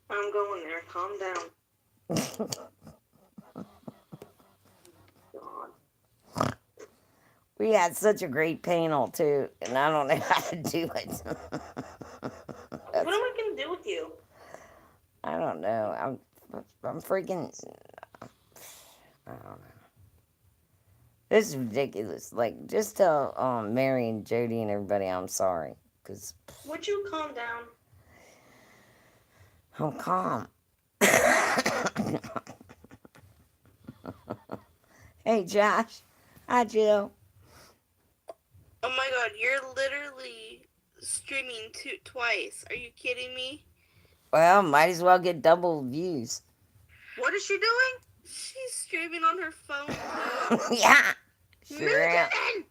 I'm going there. Calm down. God. We had such a great panel too, and I don't know how to do it. What am I gonna do with you? I don't know. I'm freaking. I don't know. This is ridiculous. Like, just tell Mary and Jody and everybody I'm sorry, cause Would you calm down? I'm calm. Hey, Josh. Hi, Jill. Oh my God, you're literally streaming twice. Are you kidding me? Well, might as well get double views. What is she doing? She's streaming on her phone too. Yeah, sure am. Megan!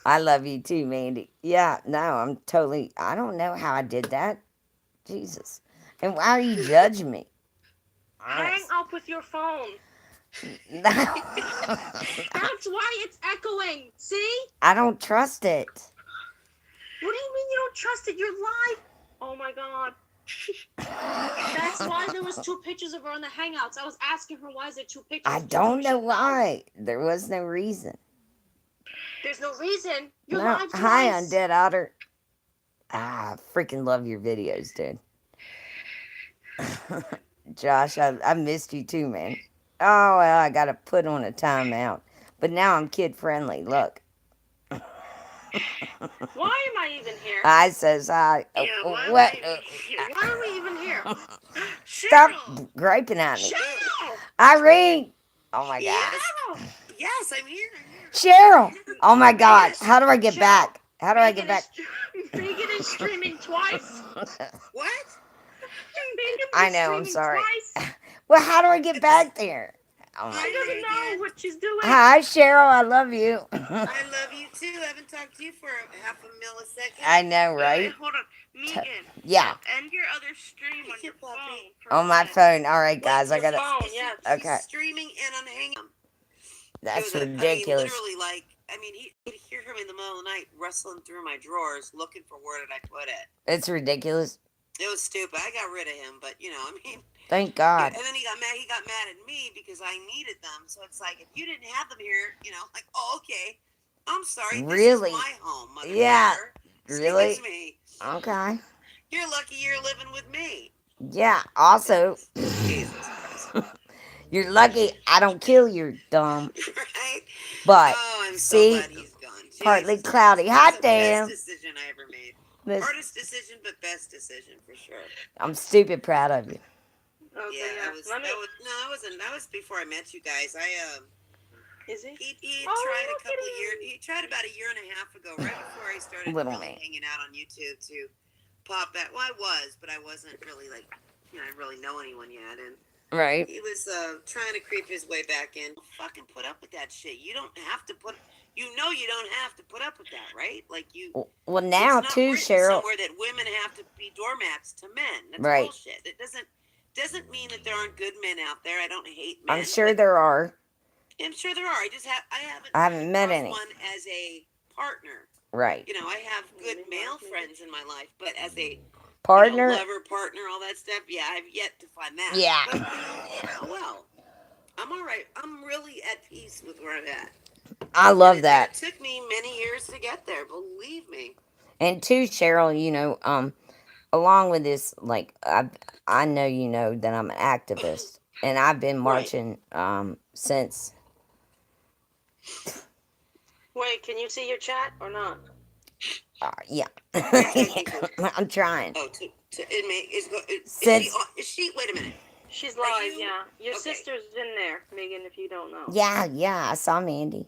I love you too, Mandy. Yeah, no, I'm totally. I don't know how I did that. Jesus. And why are you judging me? Hang up with your phone. No. That's why it's echoing. See? I don't trust it. What do you mean you don't trust it? You're live. Oh my God. That's why there was 2 pictures of her on the Hangouts. I was asking her, why is there 2 pictures? I don't know why. There was no reason. There's no reason. You're No. live twice. Hi, Undead Otter. I freaking love your videos, dude. Josh, I missed you too, man. Oh, well, I got to put on a timeout. But now I'm kid friendly. Look. Why am I even here? I says hi. Yeah, why What? are we even here? Stop Cheryl! griping at me. Cheryl! Irene! Oh my Yes. God. Yes, I'm here. Cheryl! Oh my God. Yes. How do I get Cheryl. back? How do I get back? Megan is streaming twice. What? Megan is I know, I'm streaming sorry. twice. Well, how do I get back there? Oh I my. don't know what she's doing. Hi, Cheryl. I love you. I love you too. I haven't talked to you for half a millisecond. I know, right? Hold on. Megan. Yeah. End your other stream on your phone. On my phone. All right, guys. I Your gotta. phone, yeah. Okay. She's streaming and on Hangouts. That's ridiculous. Literally, like, he'd hear him in the middle of the night rustling through my drawers looking for where did I put it. It's ridiculous. It was stupid. I got rid of him, but Thank God. And then he got mad. He got mad at me because I needed them. So it's like, if you didn't have them here, like, oh, okay, I'm sorry. Really? This is my home, mother. Yeah. Really? Excuse me. Okay. You're lucky you're living with me. Yeah. Also, Jesus Christ. You're lucky I don't kill you, dumb. Right? But I'm see, so glad he's gone. partly Jesus. cloudy. Hot damn. Best decision I ever made. Miss- Hardest decision, but best decision for sure. I'm stupid proud of you. Okay, yeah, that was before I met you guys. Is he? He tried a couple years. He tried about a year and a half ago, right before I started Little really man. hanging out on YouTube to pop that. Well, I was, but I wasn't really like, I didn't really know anyone yet, and Right. he was trying to creep his way back in. Don't fucking put up with that shit. You don't have to put. You don't have to put up with that, right? Like you. Well, now it's not too, written Cheryl. somewhere that women have to be doormats to men. That's Right. bullshit. It doesn't mean that there aren't good men out there. I don't hate men. I'm sure there are. I'm sure there are. I haven't met any. one as a partner. Right. I have good male friends in my life, but as a Partner. lover, partner, all that stuff, yeah, I've yet to find that. Yeah. But, well, I'm all right. I'm really at peace with where I'm at. I love that. It took me many years to get there, believe me. And too, Cheryl, along with this, like, I know you know that I'm an activist, and I've been marching since. Wait, can you see your chat or not? Yeah. I'm trying. Oh, is she? Wait a minute. She's live. Yeah, your sister's in there, Megan. If you don't know. Yeah. I saw Mandy.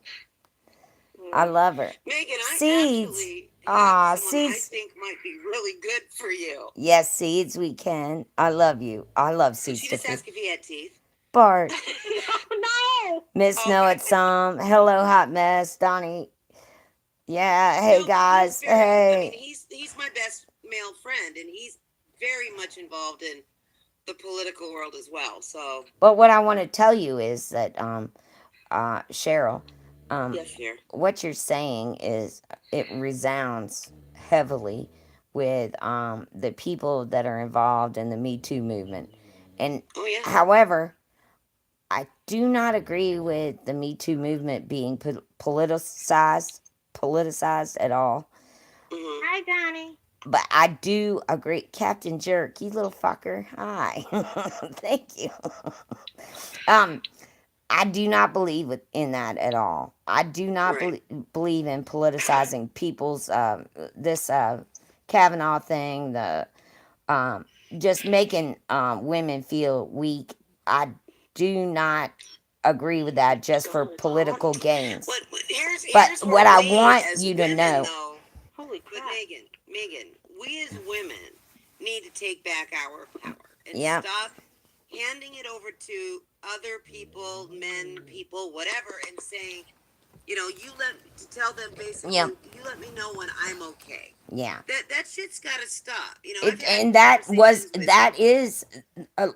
I love her. Megan, Seeds. Seeds. I think might be really good for you. Yes, Seeds, we can. I love you. I love Seeds. She just asked if he had teeth. Bart. No. Miss Know It Some. Hello, Hot Mess. Donnie. Yeah. Hey, guys. Hey. He's my best male friend, and he's very much involved in the political world as well. So. But what I want to tell you is that, Cheryl. Yes, dear. What you're saying is it resounds heavily with the people that are involved in the Me Too movement. And Oh yeah. however, I do not agree with the Me Too movement being politicized at all. Hmm. Hi, Donnie. But I do agree, Captain Jerk, you little fucker. Hi, thank you. um, I do not believe in that at all. I do not Right. believe in politicizing people's this Kavanaugh thing. The um, just making women feel weak. I do not agree with that just for political gains. But Here's what where I we want as you to women know, though. Holy But crap. Megan, we as women need to take back our power and yeah, stop handing it over to other people, men, people, whatever, and saying, you to tell them basically, yeah, you let me know when I'm okay. yeah. That shit's got to stop. I've It had and conversations with. that is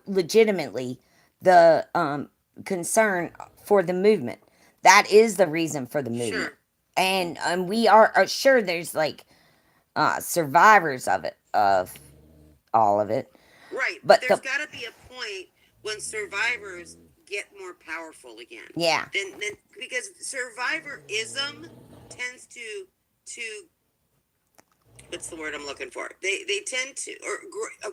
legitimately the concern for the movement. That is the reason for the movement, Sure. and we are sure there's like survivors of all of it, Right, but but there's the got to be a point when survivors get more powerful again. yeah, Then because survivorism tends to what's the word I'm looking for? They tend to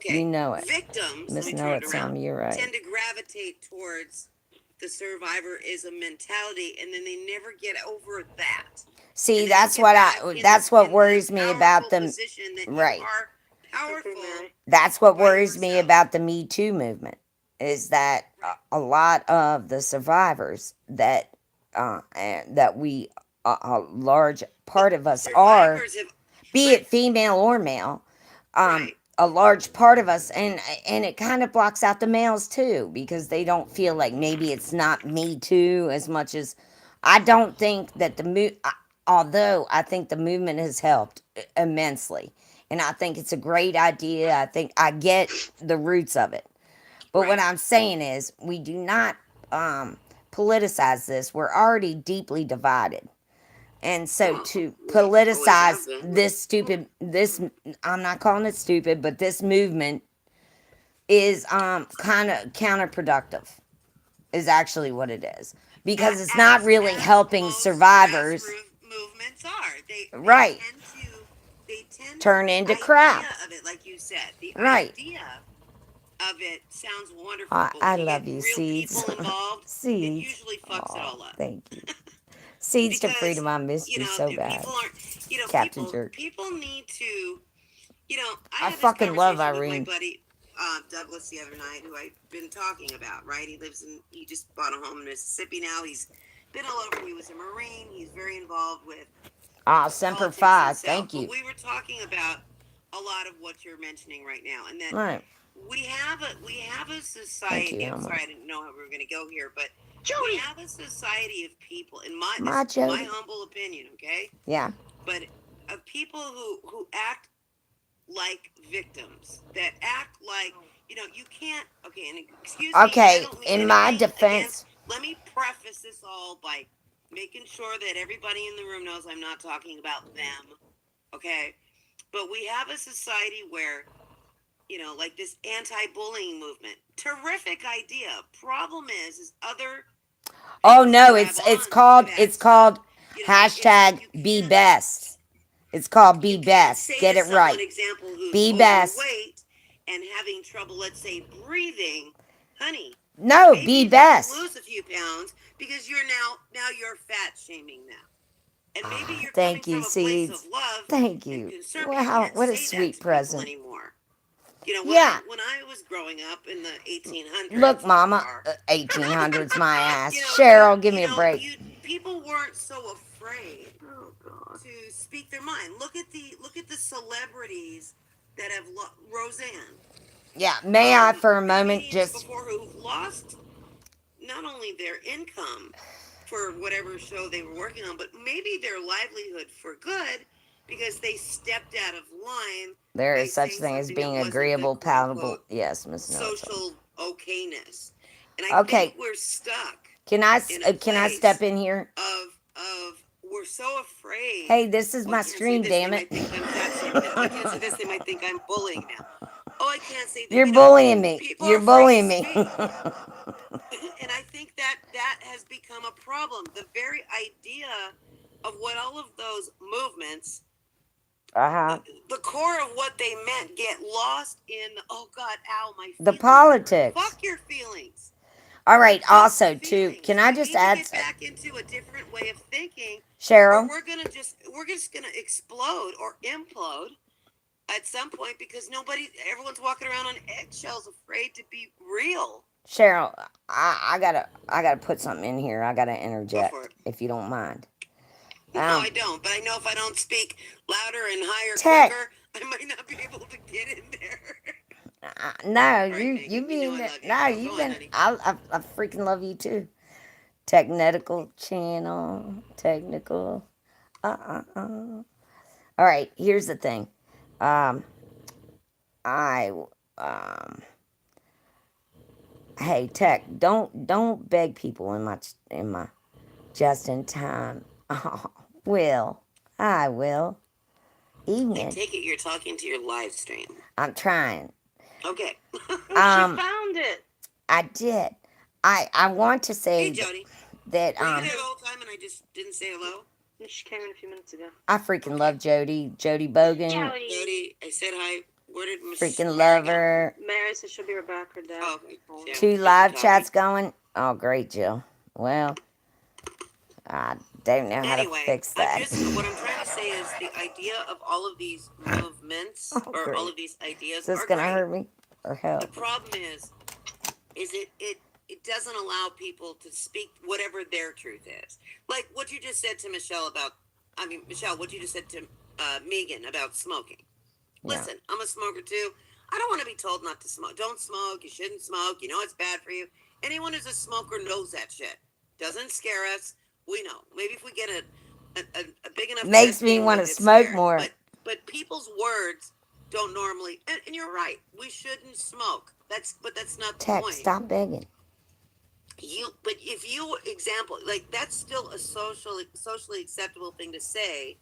you know it, victims. Let Miss me Know turn It. it around. Some you're right. Tend to gravitate towards the survivorism mentality, and then they never get over that. See, And they don't get that's what in worries the me about powerful them. position that Right. you are powerful That's what by worries me yourself. about the Me Too movement is that a lot of the survivors that we a large part of us are, Survivors have, be but it female or male, right, a large part of us, and it kind of blocks out the males too because they don't feel like maybe it's not Me Too as much as I don't think that although I think the movement has helped immensely, and I think it's a great idea. I think I get the roots of it. But what right. I'm saying is, we do not politicize this. We're already deeply divided. And so Well, to we always have politicize been. I'm not calling it stupid, but this movement is kind of counterproductive, is actually what it is. Because it's not really As helping most survivors, grassroots movements are, right, they tend to turn the into idea crap. of it, like you said, the Right. idea of it sounds wonderful, but I when you love get you, real Seeds. people involved, it Seeds. usually fucks it Oh, all up. thank you. Seeds to Because freedom. I missed you so bad. people aren't, Captain Jerk. people need to, I I had this fucking love conversation with my Irene. buddy Douglas the other night, who I've been talking about. Right, he just bought a home in Mississippi now. He's been all over. He was a Marine. He's very involved with Ah, Semper politics Fi. himself. Thank But you. we were talking about a lot of what you're mentioning right now, and that Right. we have a Thank society. you, I'm Emma. sorry, I didn't know how we were going to go here, but Jody. we have a society of people. In my My this is my Jody. humble opinion, okay? Yeah. But of people who act like victims, that act like you can't. Okay, and excuse me, I Okay, don't mean in my anything defense, against. Let me preface this all by making sure that everybody in the room knows I'm not talking about them. Okay, but we have a society where like this anti-bullying movement. Terrific idea. Problem is other oh people no, grab it's on called to that stuff. hashtag You be can't best. It's called be you can't best. say Get to it someone, right. example, who's Be best. overweight and having trouble, let's say, breathing, honey. No, Maybe be you best. can lose a few pounds because you're now you're fat shaming them, and maybe you're Thank coming you, from a place Seeds. of love Thank and you. concern. But you Wow, can't what a say that sweet to people present. anymore. Yeah. When I was growing up in the 1800s, Look, Mama, 1800s, my ass. Cheryl, give me a break. People weren't so afraid to speak their mind. Look at the celebrities that have Roseanne. Yeah, may I for a moment Comedians just before who've lost not only their income for whatever show they were working on, but maybe their livelihood for good because they stepped out of line. There by is such saying thing as something that being wasn't agreeable, the quote palatable. unquote Yes, Miss Nelson. social okayness. And I Okay. think we're stuck Can I in a can I place step in here? of we're so afraid. Hey, this is Oh, my I can't say stream, this. damn They it. might think I'm fat shaming now. Oh, I can't say this. They might think I'm bullying now. Oh, I can't say that. You're You know, bullying me. people You're are afraid bullying to me. speak. And I think that that has become a problem. The very idea of what all of those movements, Uh-huh. the core of what they meant, get lost in, oh God, ow, my The feelings. politics. Fuck your feelings. All right, Fuck also, your too, feelings. can I We just need to add, get back into a different way of thinking, or Cheryl? we're just gonna explode or implode at some point because everyone's walking around on eggshells, afraid to be real. Cheryl, I gotta put something in here. I gotta Go interject, for it. if you don't mind. No, I don't. But I know if I don't speak louder and higher, Tech. quicker, I might not be able to get in there. No, right, you Megan, you know been I love you. no, Go you've on, been. honey. I freaking love you too. Technical channel, technical. All right, here's the thing. I Hey Tech, don't beg people in my just in time. Oh, I will. I Evening. take it you're talking to your live stream. I'm trying. Okay. Oh, she found it. I did. I want to say Hey, Jody. that Were you there the whole time and I just didn't say hello? She came in a few minutes ago. I freaking love Jody Bogan. Jody, I said hi. Where did Freaking love go? her. Mary said she'll be right back. Her dad. Oh, yeah. 2 live chats going. Oh, great, Jill. Well, I don't know how Anyway, to fix that. what I'm trying to say is the idea of all of these movements Oh, or great. all of these ideas Is this are gonna great. hurt me or The help? problem is it doesn't allow people to speak whatever their truth is. Like what you just said to Michelle about, Michelle, what you just said to Megan about smoking. Yeah. Listen, I'm a smoker too. I don't want to be told not to smoke. Don't smoke. You shouldn't smoke. You know it's bad for you. Anyone who's a smoker knows that shit. Doesn't scare us. We know. Maybe if we get a big enough Makes me want to smoke more. But people's words don't normally. And you're right. We shouldn't smoke. That's not the Tech, point. stop begging. But if you example, like that's still a socially acceptable thing to say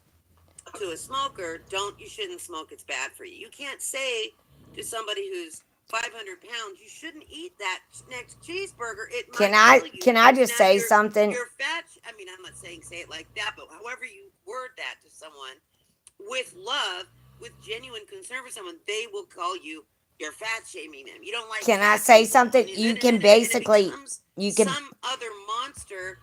to a smoker. You shouldn't smoke. It's bad for you. You can't say to somebody who's 500 pounds, you shouldn't eat that next cheeseburger. It Can might I kill you. can I just Now, say something? You're fat. I mean, I'm not saying say it like that, but however you word that to someone with love, with genuine concern for someone, they will call you. You're fat shaming them. You don't like. Can I fat say people. something? And You then- can and then it basically becomes you can some other monster.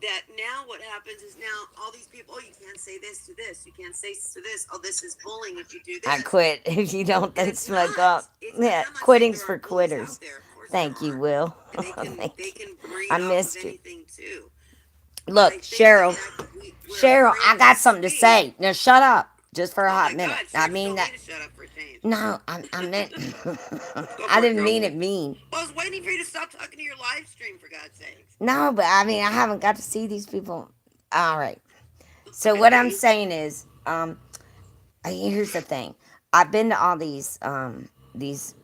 That now what happens is now all these people, oh, you can't say this to this, you can't say to this, oh, this is bullying if you do this. I quit if you don't And then it's smoke not. up. It's not. Yeah, I'm not quitting's saying for there aren't bullies quitters. out there. Of course Thank there you, are. Will. And they can Thank they you. can breed I off missed of you. anything too. Look, I think Cheryl. the fact that we're Cheryl, afraid I to got something to speak- say. Now shut up, just for a Oh hot my minute. God, I Shrek mean told that. me to shut up for a change. No, I meant. Go I for it, didn't girl. mean it mean. Well, I was waiting for you to stop talking to your live stream, for God's sakes. No, but I mean I haven't got to see these people. All right. So what I'm saying is, here's the thing. I've been to all these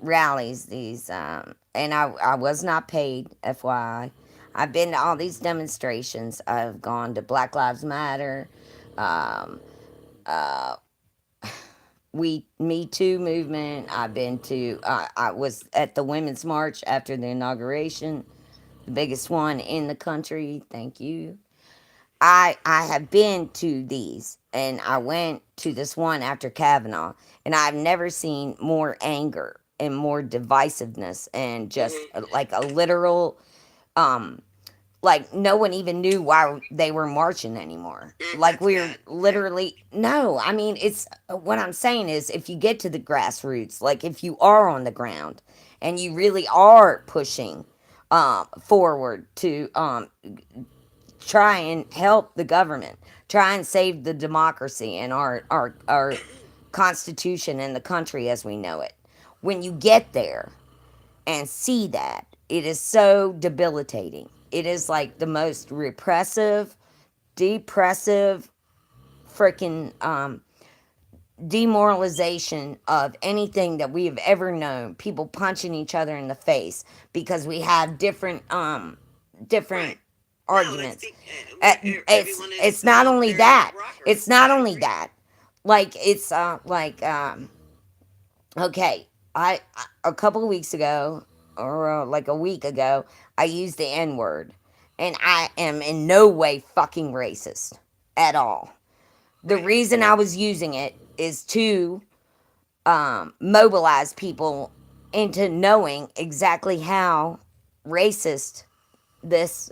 rallies, and I was not paid, FYI. I've been to all these demonstrations. I've gone to Black Lives Matter, um, Me Too movement. I've been to. I was at the Women's March after the inauguration, the biggest one in the country. Thank you. I have been to these, and I went to this one after Kavanaugh, and I've never seen more anger and more divisiveness and just like a literal, like no one even knew why they were marching anymore. Like we're literally no. I mean, it's what I'm saying is if you get to the grassroots, like if you are on the ground and you really are pushing forward to try and help the government, try and save the democracy and our constitution and the country as we know it. When you get there and see that, it is so debilitating. It is like the most repressive, depressive, freaking demoralization of anything that we have ever known. People punching each other in the face because we have different arguments. Everyone is It's not only their that. prerogative. It's not I only agree. that. Like it's okay. I a couple of weeks ago, or like a week ago, I used the N word, and I am in no way fucking racist at all. The Right. reason I was using it is to mobilize people into knowing exactly how racist this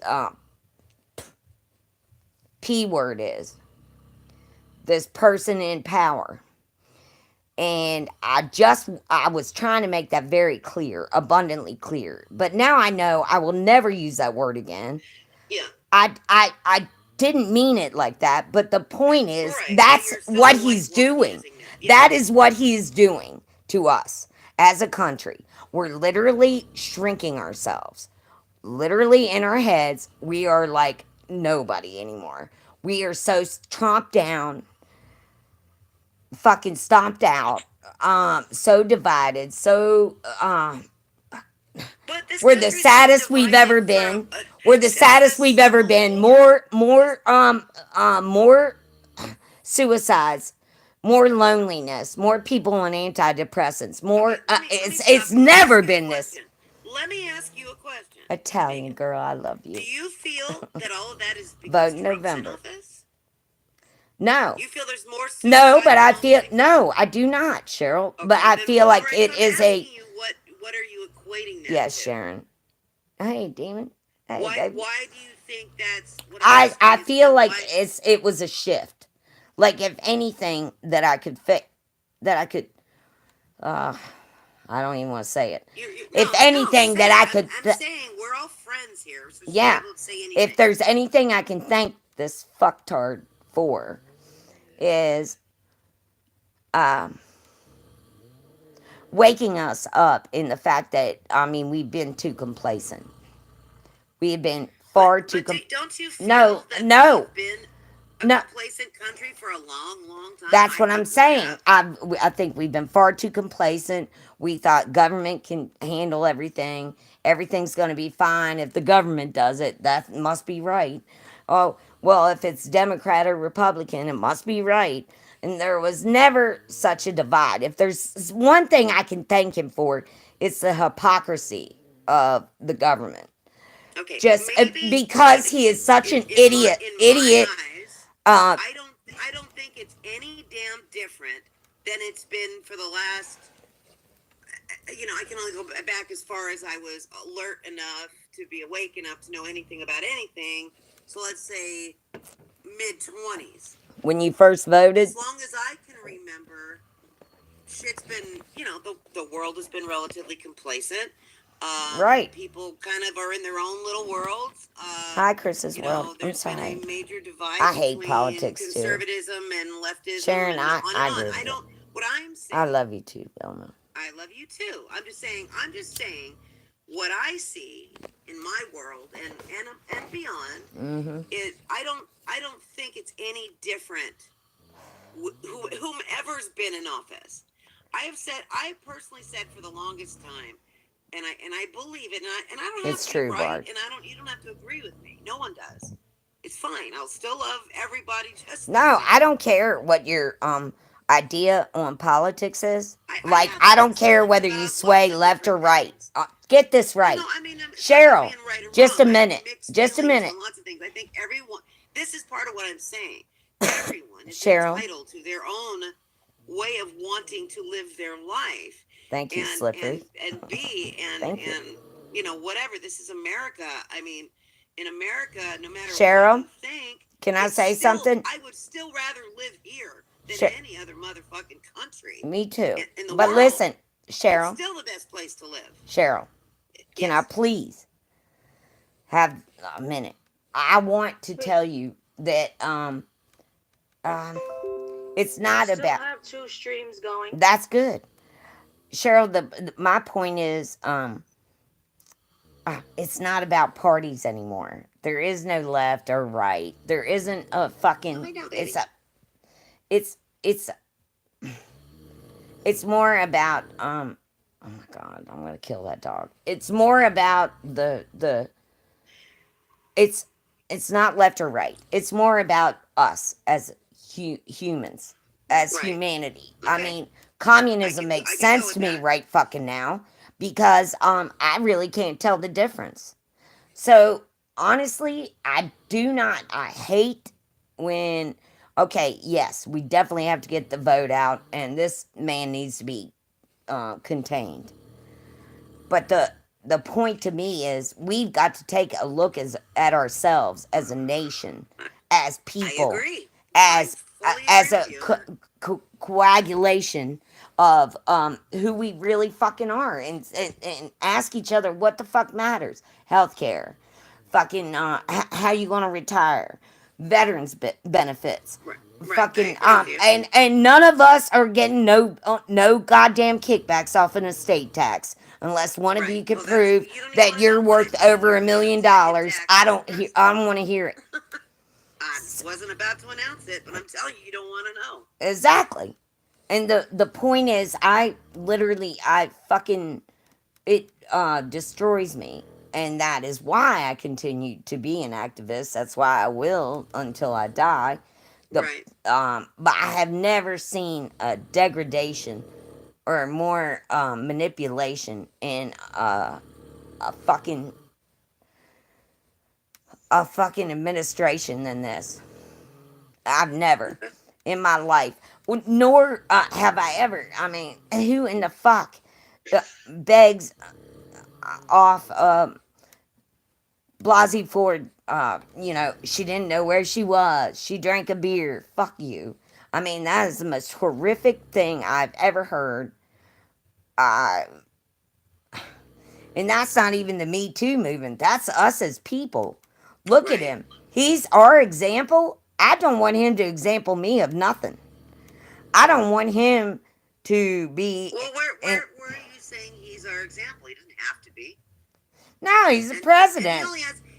P word is. This person in power. And I was trying to make that very clear, abundantly clear. But now I know I will never use that word again. Yeah. I didn't mean it like that, but the point is Right. But that's you're still what a white he's woman doing. using that. Yeah. That is what he is doing to us as a country. We're literally shrinking ourselves. Literally in our heads, we are like nobody anymore. We are so tromped down, fucking stomped out, so divided, so But this we're the country's been saddest we've ever divided for been. We're the saddest we've ever been. More suicides, more loneliness, more people on antidepressants, more. Okay, let me It's stop you and never ask you a been this. question. Let me ask you a question, Italian Megan. girl, I love Do you. you feel that all of that is because Vote Trump's in November. office? No. You feel there's more No, but suicide I bombings? feel no, I do not, Cheryl. But Okay, I then feel all like right. it So I'm is a asking you what are you equating that yes, to? Sharon. Hey, demon. Hey, baby. Why do you think that's what I'm asking I is feel like why it was a shift. Like if anything that I could fix, that I could. Uh, I don't even want to say it. If no anything say that it. I could, I'm saying we're all friends here, so should be yeah. able to say anything. If there's anything I can thank this fucktard for, is um waking us up in the fact that I mean we've been too complacent. We have been far too. Don't you feel No, that no, we've been a no. complacent country for a long time? That's I what I'm think we saying. have. I think we've been far too complacent. We thought government can handle everything. Everything's going to be fine if the government does it. That must be right. Oh, well, if it's Democrat or Republican, it must be right. And there was never such a divide. If there's one thing I can thank him for, it's the hypocrisy of the government. Okay, Just because maybe he is such an in my idiot. eyes, Uh, I don't think it's any damn different than it's been for the last. I can only go back as far as I was alert enough to be awake enough to know anything about anything. So let's say mid-20s. When you first voted, As long as I can remember, shit's been, the world has been relatively complacent. right. People kind of are in their own little worlds. Hi, Chris's world. I'm There's been sorry. a major divide I hate between politics too. conservatism and leftism Sharon, and I on and agree on. with I you. don't. What I'm saying. I love you too, Velma. I love you too. I'm just saying what I see in my world and beyond Mm-hmm. is I don't think it's any different. Whomever's been in office, I personally said for the longest time, and I believe it, and I don't have It's to true, be right, Bart. and you don't have to agree with me. No one does. It's fine. I'll still love everybody just the No, same. I don't care what your idea on politics is. Like have I don't care concerns whether you about sway lots of left or different right. things. Get this right, No, I mean, I'm not Cheryl. being right or Just a wrong. I have minute. mixed Just a feelings minute. on lots of things. I think everyone. This is part of what I'm saying. Everyone is Cheryl. entitled to their own way of wanting to live their life. Thank you, Slippery. And be Thank you. whatever. This is America. I mean, in America, no matter Cheryl, what you think, can I say something? I would still rather live here than any other motherfucking country. Me too. In the But world. listen, Cheryl. It's still the best place to live. Cheryl, can I please have a minute? I want to tell you that it's not I still about. have 2 streams going. That's good, Cheryl. My point is it's not about parties anymore. There is no left or right. There isn't a fucking. It's more about oh my god, I'm gonna kill that dog. It's more about it's It's not left or right. It's more about us as humans, as Right. humanity. I Okay. mean, communism makes I can go sense with to me that. right fucking now because I really can't tell the difference. So honestly, I hate when, okay, yes, we definitely have to get the vote out and this man needs to be contained. But the point to me is we've got to take a look at ourselves as a nation, as I people, agree. I as fully as agree a with you on that. coagulation of who we really fucking are, and ask each other what the fuck matters. Healthcare, fucking how you gonna retire, veterans benefits, Right. Right. I fucking agree with you. and none of us are getting no goddamn kickbacks off an estate tax unless one of Right. you can Well, that's prove you don't even that want to know you're what I worth pay over for $1 in million. in I taxes. don't hear. Trust I me. don't want to hear it. I wasn't about to announce it, but I'm telling you, you don't want to know. Exactly. And the point is, I fucking it destroys me, and that is why I continue to be an activist. That's why I will until I die. The Right. but I have never seen a degradation or more manipulation in a fucking a fucking administration than this. I've never in my life, nor have I ever. I mean, who in the fuck begs off Blasey Ford? She didn't know where she was. She drank a beer. Fuck you. I mean, that is the most horrific thing I've ever heard. Uh, and that's not even the Me Too movement. That's us as people. Look at Right. him. He's our example. I don't want him to example me of nothing. I don't want him to be. Well, In, where are you saying he's our example? He doesn't have to be. no, he's the And president.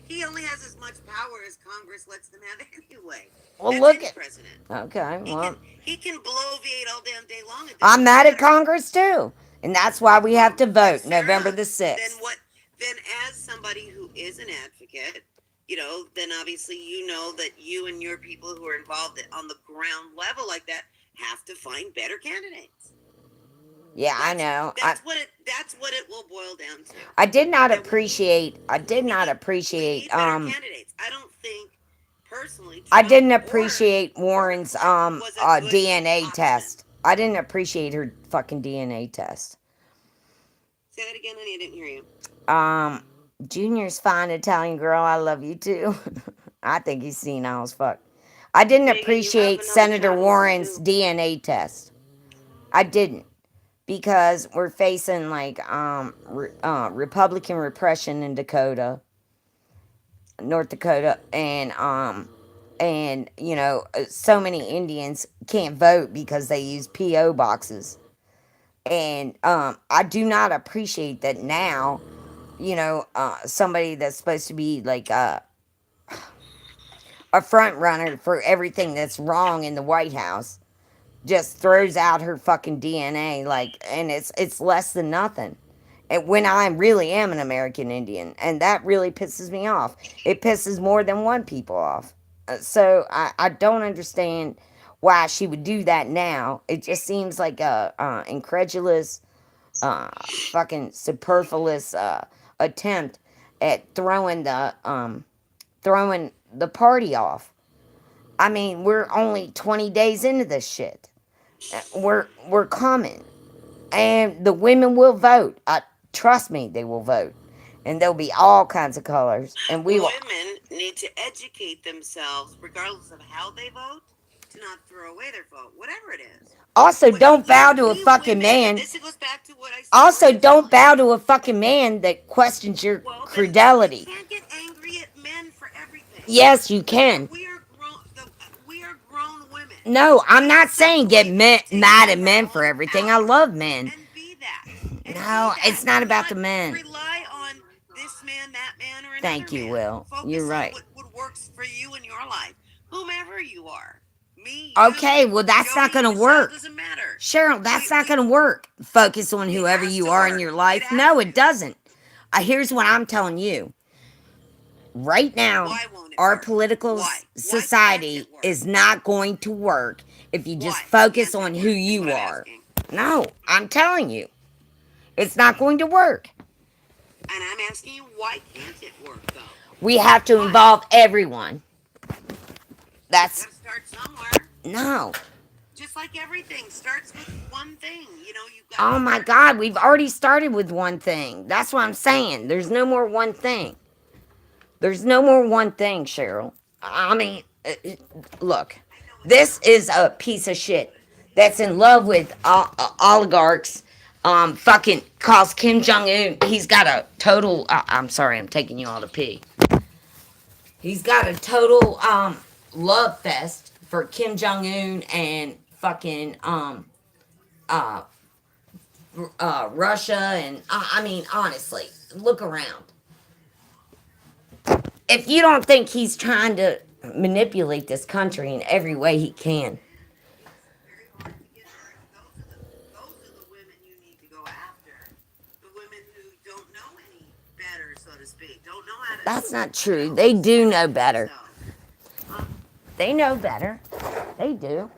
he only has as much power as Congress lets them have anyway. Well, That's look any at. president. Okay, well, He can bloviate all damn day long. It I'm doesn't mad at matter. Congress too, and that's why we have Well, to then vote fair November enough. the Then 6th. what? Then as somebody who is an advocate, then obviously you know that you and your people who are involved on the ground level like that have to find better candidates. Yeah, I know. That's what it will boil down to. I did not That appreciate. I did we not need appreciate. better candidates. I don't think personally I Trump didn't or appreciate Warren's Clinton was a good DNA option. test. I didn't appreciate her fucking DNA test. Say that again, honey. I didn't hear you. Junior's fine Italian girl. I love you too. I think he's senile as fuck. I didn't Megan, you have appreciate another Senator chat with Warren's you. DNA test. I didn't because we're facing like Republican repression in North Dakota, and so many Indians can't vote because they use PO boxes, and I do not appreciate that now. Somebody that's supposed to be like a front runner for everything that's wrong in the White House just throws out her fucking DNA and it's less than nothing. And when I really am an American Indian, and that really pisses me off. It pisses more than one people off. So I don't understand why she would do that now. It just seems like a incredulous, fucking superfluous attempt at throwing the party off. I mean, we're only 20 days into this shit. We're coming, and the women will vote. Trust me, they will vote, and there'll be all kinds of colors, and we will. Women need to educate themselves, regardless of how they vote, to not throw away their vote, whatever it is. Also, don't bow to a fucking man. This goes back to what I said. Also, don't bow to a fucking man that questions your credulity. You can't get angry at men for everything. Yes, you can. We are grown women. No, I'm not saying get mad at men for everything. I love men. And be that. No, it's not about the men. Rely on this man, that man, or another Thank you, man. Will. Focus You're right. on what works for you in your life, whomever you are. Me. Okay, well that's not gonna work. Doesn't matter. Cheryl, that's not gonna work. Focus on whoever you are in your life. No, it doesn't. Here's what I'm telling you. right now, Why won't it our work? political Why? Why can't society it work? is not going to work if you just Why focus can't it on work? who Is you what I'm are. asking. No, I'm telling you, it's not going to work. And I'm asking you, why can't it work though? We have to Why? involve everyone. That's Gotta start somewhere. no. Just like everything starts with one thing. You know, you gotta Oh my start God, we've somewhere. already started with one thing. That's what I'm saying. There's no more one thing. There's no more one thing, Cheryl. I mean, look, I know it's this not. is a piece of shit that's in love with oligarchs. Fucking calls Kim Jong Un. He's got a total. I'm sorry, I'm taking you all to pee. He's got a total love fest for Kim Jong Un and fucking uh Russia, and I mean, honestly, look around. If you don't think he's trying to manipulate this country in every way he can, Very hard to get her. Those are the women you need to go after. The women who don't know any better, so to speak. Don't know how to, that's not true. They do know protect better. themselves. Huh? They know better. They do.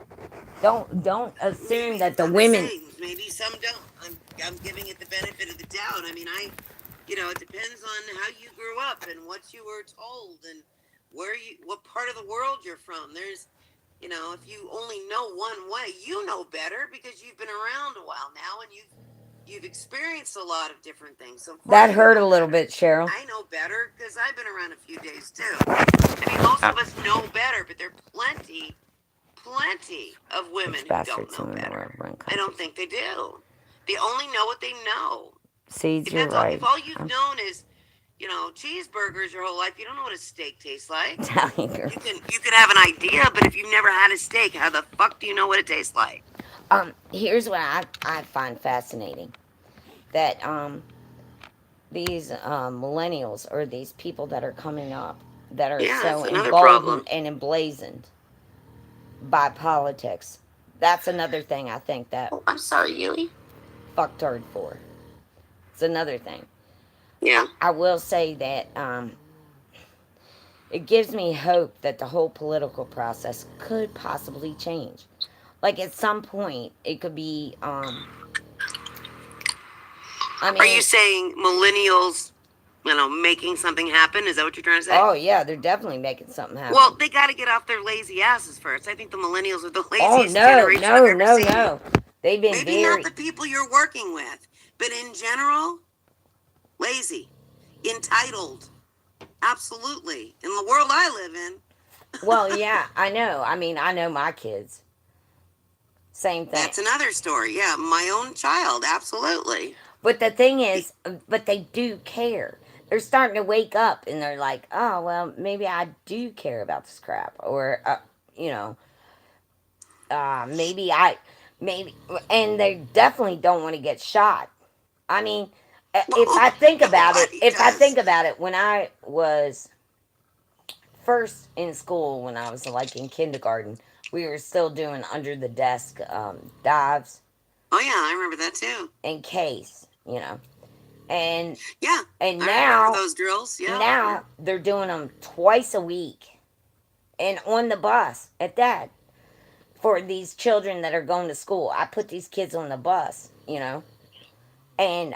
Don't assume Maybe that the I'm just women. saying, maybe some don't. I'm giving it the benefit of the doubt. I mean, it depends on how you grew up and what you were told and what part of the world you're from. If you only know one way, you know better because you've been around a while now and you've experienced a lot of different things. So of course That you hurt know a little better. bit, Cheryl. I know better because I've been around a few days too. I mean, most of us know better, but there are plenty of women Which who don't bastards know in the better. run I don't country? think they do. They only know what they know. Seeds, If you're that's all, right. if all you've I'm known is, cheeseburgers your whole life, you don't know what a steak tastes like. telling you. You can have an idea, but if you've never had a steak, how the fuck do you know what it tastes like? Here's what I find fascinating. That these millennials or these people that are coming up that are Yeah, so that's another emboldened problem. and emblazoned by politics. That's another thing I think that Oh, I'm sorry, Yuli. fucktard for. It's another thing. Yeah. I will say that it gives me hope that the whole political process could possibly change. Like at some point, it could be. I Are you mean, saying millennials, making something happen? Is that what you're trying to say? oh yeah, they're definitely making something happen. Well, they got to get off their lazy asses first. I think the millennials are the Oh laziest no, generation I've no, ever no, seen. no. They've been Maybe not very. the people you're working with, but in general, lazy, entitled. Absolutely. In the world I live in, Well, yeah, I know. I mean, I know my kids. Same thing. that's another story. Yeah, my own child. Absolutely. But the thing is, but they do care. They're starting to wake up and they're like, oh, well, maybe I do care about this crap. Or, you know, maybe, and they definitely don't want to get shot. I mean, if I think about it, Nobody does. when I was first in school, when I was like in kindergarten, we were still doing under the desk dives Oh yeah, I remember that too. in case, you know. And Yeah, and I remember now those drills. Yeah. now they're doing them twice a week and on the bus at that for these children that are going to school. I put these kids on the bus, you know. And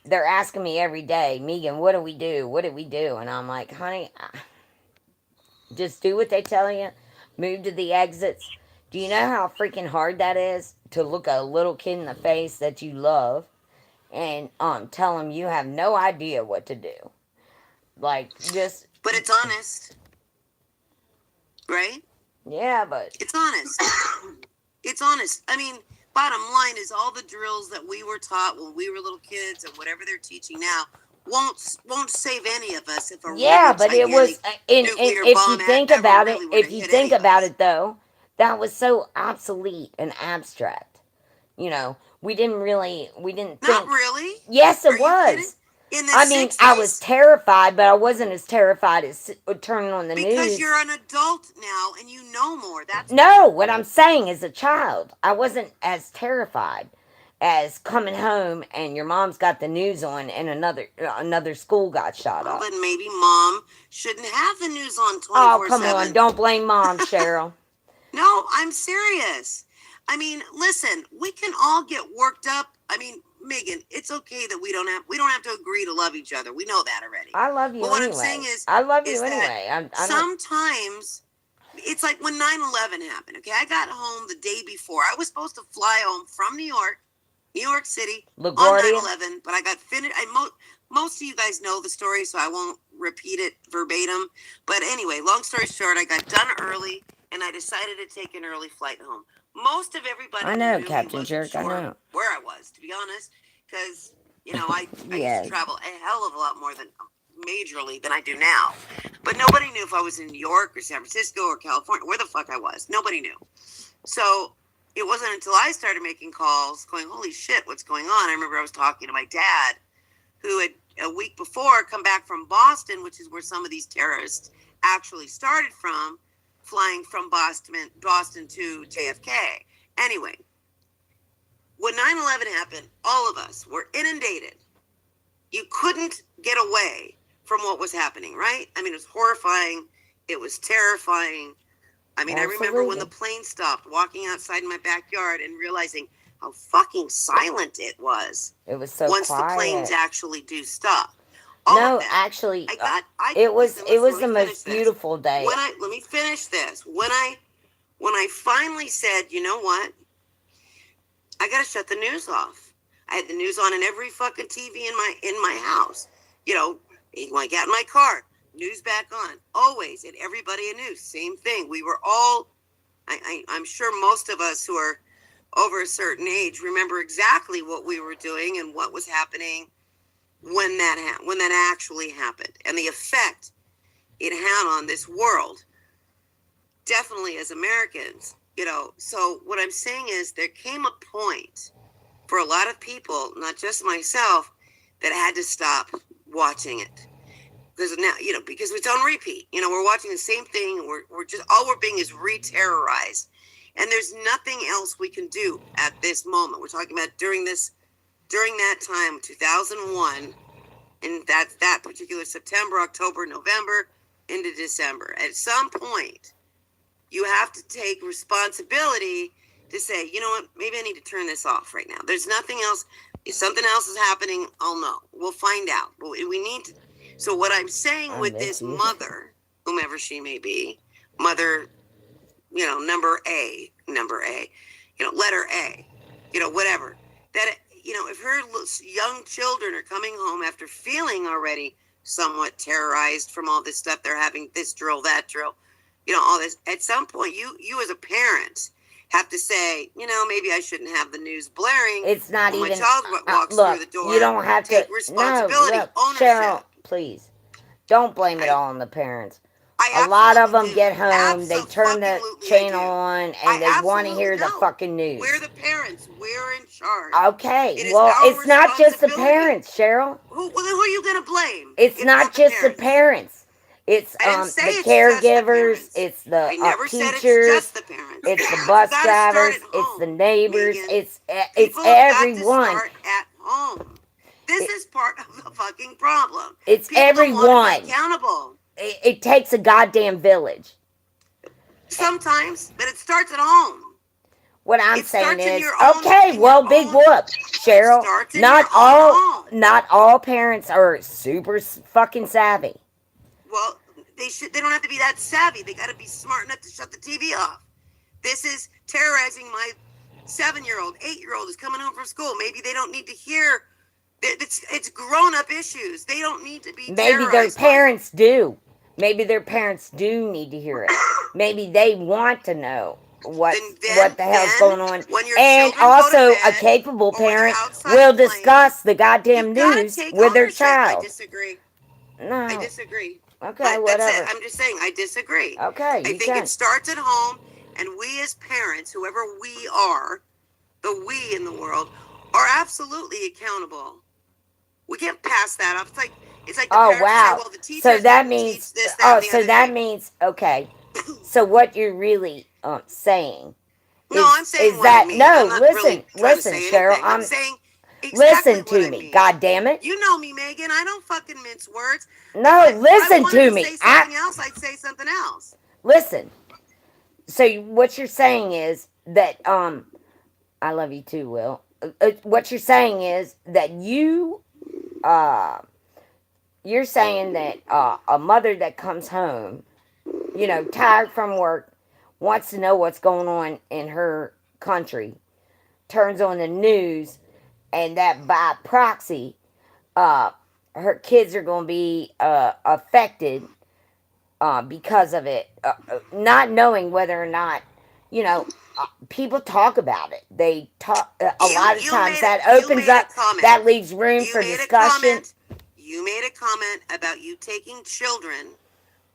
they're asking me every day, Megan, what do we do? What do we do? And I'm like, honey, just do what they tell you. Move to the exits. Do you know how freaking hard that is to look a little kid in the face that you love and tell them you have no idea what to do? Like, just, But it's honest, right? yeah, but It's honest. It's honest. I mean, bottom line is all the drills that we were taught when we were little kids and whatever they're teaching now won't save any of us if a yeah, really but it was, gigantic and nuclear if you bomb think ever about it, really were if to you hit think any of about us. it though, that was so obsolete and abstract. You know, we didn't Not think. really. Yes, Are it you kidding? was. In the I mean, I was 60s, terrified, but I wasn't as terrified as turning on the because news. you're an adult now and you know more. That's No, what I'm saying is a child, I wasn't as terrified. as coming home and your mom's got the news on and another school got shot Well, up. then maybe mom shouldn't have the news on Oh, 24/7. come on. Don't blame mom, Cheryl. No, I'm serious. I mean, listen, we can all get worked up. I mean, Megan, it's okay that we don't have to agree to love each other. We know that already. I love you But what anyway. I'm saying is I love you that anyway. I don't. sometimes it's like when 9/11 happened. Okay, I got home the day before. I was supposed to fly home from New York City on LaGuardia. 9/11, but I got finished. Most of you guys know the story, so I won't repeat it verbatim. But anyway, long story short, I got done early, and I decided to take an early flight home. Most of everybody I know, knew me Captain wasn't Jerk. I sure know. where I was, to be honest, because I used Yes. to travel a hell of a lot more than majorly than I do now. But nobody knew if I was in New York or San Francisco or California, where the fuck I was. Nobody knew. So it wasn't until I started making calls going, holy shit, what's going on? I remember I was talking to my dad, who had a week before come back from Boston, which is where some of these terrorists actually started from, flying from Boston to JFK. Anyway, when 9/11 happened, all of us were inundated. You couldn't get away from what was happening, right? I mean, it was horrifying. It was terrifying. I mean, I remember when the plane stopped, walking outside in my backyard and realizing how fucking silent it was. It was so once quiet. the planes actually do stop. No, actually, it was the most beautiful day. Let me finish this. When I finally said, you know what, I gotta shut the news off. I had the news on in every fucking TV in my house. When I got in my car, news back on, always, and everybody knew, same thing. We were all, I'm sure most of us who are over a certain age remember exactly what we were doing and what was happening when that actually happened, and the effect it had on this world, definitely as Americans. So what I'm saying is there came a point for a lot of people, not just myself, that had to stop watching it. Because now, because it's on repeat. We're watching the same thing. We're just, all we're being is re-terrorized. And there's nothing else we can do at this moment. We're talking about during that time, 2001, and that's that particular September, October, November, into December. At some point, you have to take responsibility to say, you know what, maybe I need to turn this off right now. There's nothing else. If something else is happening, I'll know. We'll find out. But we need to. So what I'm saying with this mother, whomever she may be, mother, number A, letter A, whatever, that, if her young children are coming home after feeling already somewhat terrorized from all this stuff, they're having this drill, that drill, all this, at some point, you as a parent have to say, maybe I shouldn't have the news blaring. It's not when even. my child walks Look, through the door. you don't have take to. responsibility, No, look, ownership. Cheryl, please, don't blame it all on the parents. I A lot of them absolutely do. get home, they turn the Abso-fucking-lutely channel I do. on, I and they want to absolutely hear the know. fucking news. We're the parents. We're in charge. Okay, It is well, our it's not just the responsibility. parents, Cheryl. Who are you going to blame? It's not just the parents. It's I didn't say the it's just the caregivers. parents. It's the I never said it's teachers. just the parents. It's the bus You gotta start drivers. at It's home, the neighbors. Megan. It's People have got to everyone. start at home. This is part of the fucking problem. It's People don't want to everyone. be accountable. It takes a goddamn village. Sometimes, but it starts at home. What I'm It saying starts in is, your own- okay, in well, your big own- whoop, Cheryl. starts in Not your own home. not all parents are super fucking savvy. Well, they don't have to be that savvy. They got to be smart enough to shut the TV off. This is terrorizing my 7-year-old, 8-year-old who's coming home from school. Maybe they don't need to hear. It's grown-up issues. They don't need to be Maybe their terrorized by parents do. Maybe their parents do need to hear it. Maybe they want to know what the hell's going on. when your And children go to also, bed, a capable or when they're parent outside will playing, discuss the goddamn you gotta news take with their ownership. I child. disagree. No. I disagree. Okay, But whatever. that's it. I'm just saying, I disagree. Okay, I you think can. it starts at home, and we as parents, whoever we are, the we in the world, are absolutely accountable. We can't pass that off. It's like the Oh, parents wow. say, well, the teachers So that didn't means, teach this, that, and the so other that thing. means, okay. So what you're really saying No, I'm saying is what that I mean. no? I'm not really trying Listen, to say Cheryl. anything. I'm saying exactly Listen what to I me. mean. God damn it! You know me, Megan. I don't fucking mince words. No, If I listen wanted to to me. say something else, I'd say something else. Listen. So what you're saying is that I love you too, Will. What you're saying is that you're saying that a mother that comes home, tired from work, wants to know what's going on in her country, turns on the news, and that by proxy, uh, her kids are going to be affected because of it, not knowing whether or not, people talk about it. They talk a lot of times that you opens made a up, comment. that leaves room You for made discussion. a comment. You made a comment about you taking children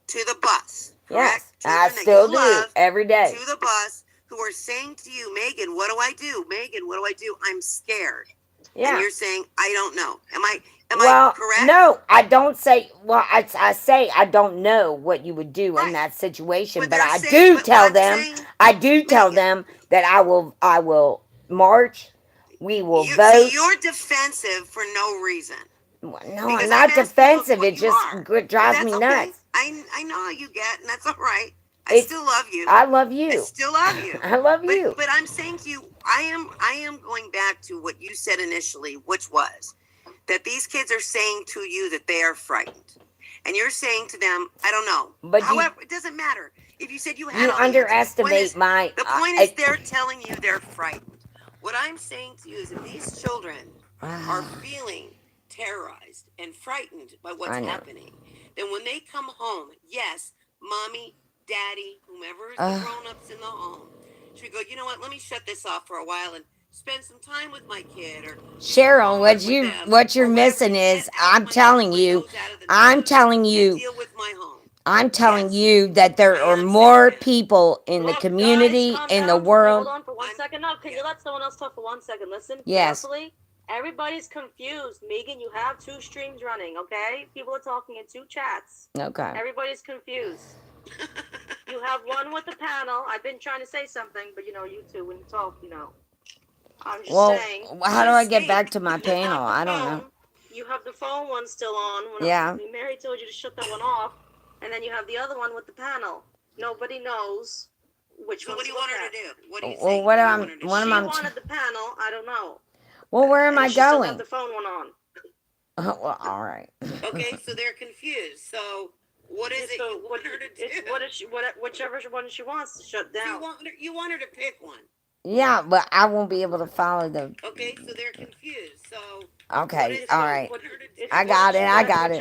to the bus. Correct? Yes, I Children still that you do love every day. to the bus who are saying to you, Megan, what do I do? Megan, what do I do? I'm scared. And Yeah. you're saying, I don't know. Am I Well, correct? no, I don't say. Well, I say I don't know what you would do in Right. that situation, But but they're I saying- do but tell I'm them. saying, I do tell Megan, them that I will march. We will See, vote. you're defensive for no reason. No, Because I'm not asking you defensive. what It you just are. drives That's me okay. nuts. I know how you get, and that's all right. I It's still love you. I love I you. still love you. I love you. But I'm saying to you, I am going back to what you said initially, which was that these kids are saying to you that they are frightened. And you're saying to them, I don't know. But However, it doesn't matter. If you said you had you all the answers. underestimate my. The point is they're telling you they're frightened. What I'm saying to you is if these children are feeling terrorized and frightened by what's happening, then when they come home, yes, mommy, daddy, whomever is the grown-ups in the home, should go, you know what, let me shut this off for a while and spend some time with my kid or Cheryl, what you're or missing whatever, is get out I'm my telling you, nose out of the I'm nose telling and you, deal with my home. I'm telling Yes, you that there I are am more saying that. people in the Look, community, guys, calm in the down. world. Hold on for 1 second. No, can you let someone else talk for 1 second? Listen Yes. carefully. Everybody's confused. Megan, you have 2 streams running, okay? People are talking in 2 chats. Okay. Everybody's confused. You have one with the panel. I've been trying to say something, but you two, when you talk, I'm just saying. How do I get Speak. back to my You have panel? the I don't know. phone. You have the phone one still on. Yeah. Mary told you to shut that one off. And then you have the other one with the panel. Nobody knows which So one. what do you want her to do? What do you Well, think? what you am- want her to what do? am She I- wanted the panel. I don't know. Well, where am And I she still going? have the phone one on. Well, all right. Okay, so they're confused. So what is it you want her to do? Whichever one she wants to shut So down. you want her to pick one. Yeah, but I won't be able to follow the. Okay, so they're confused. So Okay, what is all it you right. want her to do? I got it.